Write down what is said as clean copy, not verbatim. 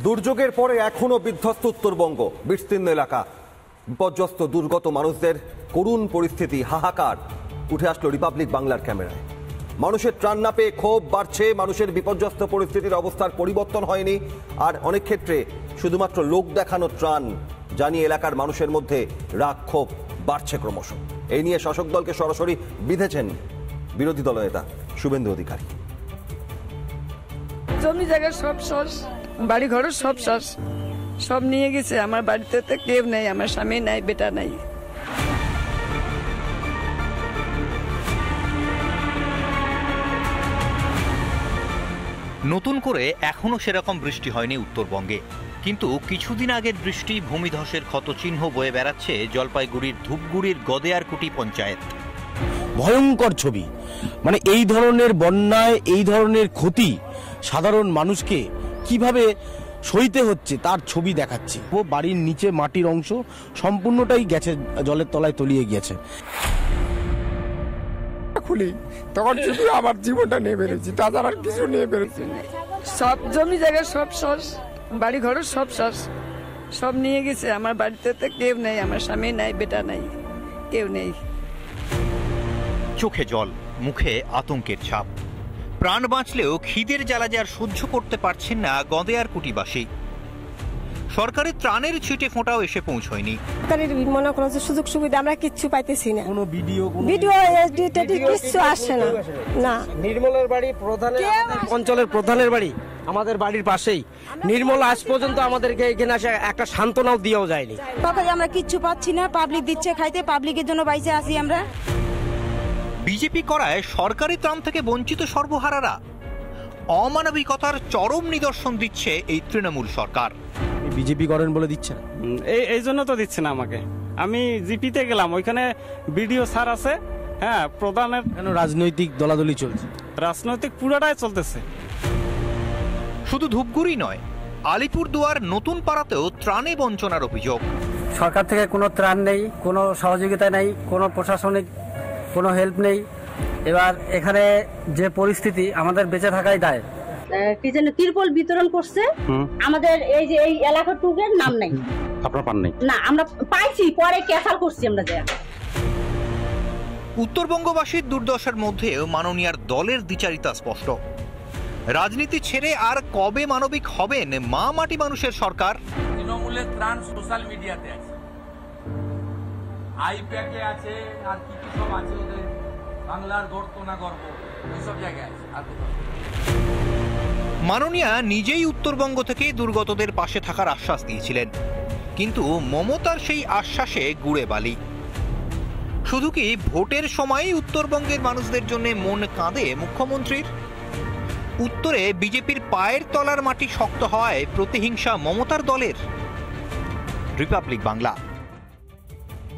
দুর্যোগের পরে এখনো বিধ্বস্ত উত্তরবঙ্গ, বিস্তীর্ণ এলাকা, বিপর্যস্ত দুর্গত মানুষদের করুণ পরিস্থিতি, হাহাকার উঠে আসলো রিপাবলিক বাংলার ক্যামেরায়। মানুষের ত্রাণ না পেয়ে ক্ষোভ বাড়ছে, মানুষের বিপর্যস্ত পরিস্থিতির অবস্থার পরিবর্তন হয়নি, আর অনেক ক্ষেত্রে শুধুমাত্র লোক দেখানো ত্রাণ জানিয়ে এলাকার মানুষের মধ্যে রাগ ক্ষোভ বাড়ছে ক্রমশ। এই নিয়ে শাসক দলকে সরাসরি বিঁধেছেন বিরোধী দলনেতা শুভেন্দু অধিকারী। জমি জায়গা সব শেষ, বাড়ি ঘর সব শেষ, সব নিয়ে গেছে। আমার বাড়িতে তো কেউ নেই, আমার স্বামী নাই, বেটা নাই। নতুন করে এখনো সেরকম বৃষ্টি হয়নি উত্তরবঙ্গে, কিন্তু কিছুদিন আগের বৃষ্টি ভূমিধসের ক্ষতচিহ্ন বয়ে বেড়াচ্ছে জলপাইগুড়ির ধূপগুড়ির গদেয়ারকুটি পঞ্চায়েত। ভয়ঙ্কর ছবি, মানে এই ধরনের বন্যায় এই ধরনের ক্ষতি সাধারণ মানুষকে কিভাবে সইতে হচ্ছে তার ছবি দেখাচ্ছে। ও বাড়ির নিচে মাটির অংশ সম্পূর্ণটাই গেছে, জলের তলায় তলিয়ে গিয়েছে। খুলি তখন শুধু আমার জীবনটা নিয়ে বেরোচ্ছি, তাছাড়া আর কিছু নিয়ে বেরোচ্ছি। সব জমি জায়গা সব শেষ, বাড়ি ঘর সব শেষ, সব নিয়ে গেছে। আমার বাড়িতে তো কেউ নেই, আমার স্বামী নাই, বেটা নাই, কেউ নেই। চোখে জল, মুখে আতঙ্কের ছাপ। প্রাণ বাঁচলেও খিদের জ্বালা যে আর সহ্য করতে পারছেন না গদেয়ারকুটিবাসী। সরকারের ত্রাণের ছিটে ফোঁটাও এসে পৌঁছয়নি। সরকারের মনে করেন সুযোগ সুবিধা আমরা কিচ্ছু পাইতেছি না। কোনো ভিডিও কিচ্ছু আসে না। না, নির্মলের বাড়ি অঞ্চলের প্রধানের বাড়ি আমাদের বাড়ির পাশেই। নির্মল আজ পর্যন্ত আমাদেরকে এখানে আসে একটা সান্ত্বনাও দিয়েও যায়নি। আমরা কিচ্ছু পাচ্ছি না, পাবলিক দিচ্ছে খাইতে, পাবলিকের জন্য বাইচে আছি আমরা। বিজেপি করায় সরকারি ত্রাণ থেকে বঞ্চিত সর্বহারারা। অমানবিকতার চরম নিদর্শন দিচ্ছে এই তৃণমূল সরকার। বিজেপি করেন বলে দিচ্ছে না, এই জন্য তো দিচ্ছে না আমাকে। আমি জিপিতে গেলাম, ওইখানে বিডিও স্যার আছে, হ্যাঁ, প্রধানের। কেন রাজনৈতিক দলাদলি চলছে? রাজনৈতিক পুরোটাই চলতেছে। শুধু ধূপগুড়ি নয়, আলিপুরদুয়ার নতুন পাড়াতেও ত্রাণে বঞ্চনার অভিযোগ। সরকার থেকে কোনো ত্রাণ নেই, কোনো সহযোগিতা নেই, কোনো প্রশাসনিক কোনো হেল্প নেই। এবার এখানে যে পরিস্থিতি, আমাদের বেঁচে থাকাই দায়। কি যেন তিরপল বিতরণ করছে, আমাদের এই যে এই এলাকাটুকের নাম নাই। আপনারা পান নাই? না, আমরা পাইছি, পরে ক্যাসাল করছি আমরা। উত্তরবঙ্গবাসীর দুর্দশার মধ্যেও মাননীয়ার দলের দ্বিচারিতা স্পষ্ট। রাজনীতি ছেড়ে আর কবে মানবিক হবেন মা মাটি মানুষের সরকার? তৃণমূলের ত্রাণ সোশ্যাল মিডিয়াতে আছে, আইপ্যাকে আছে, আর কি কি সব আছে, ওদের বাংলার গর্ত না গর্ব ওইসব জায়গায় আছে। আর মাননীয়া নিজেই উত্তরবঙ্গ থেকে দুর্গতদের পাশে থাকার আশ্বাস দিয়েছিলেন, কিন্তু মমতার সেই আশ্বাসে গুড়ে বালি। শুধু কি ভোটের সময়ই উত্তরবঙ্গের মানুষদের জন্য মন কাঁদে মুখ্যমন্ত্রীর? উত্তরে বিজেপির পায়ের তলার মাটি শক্ত হওয়ায় প্রতিহিংসা মমতার দলের। রিপাবলিক বাংলা।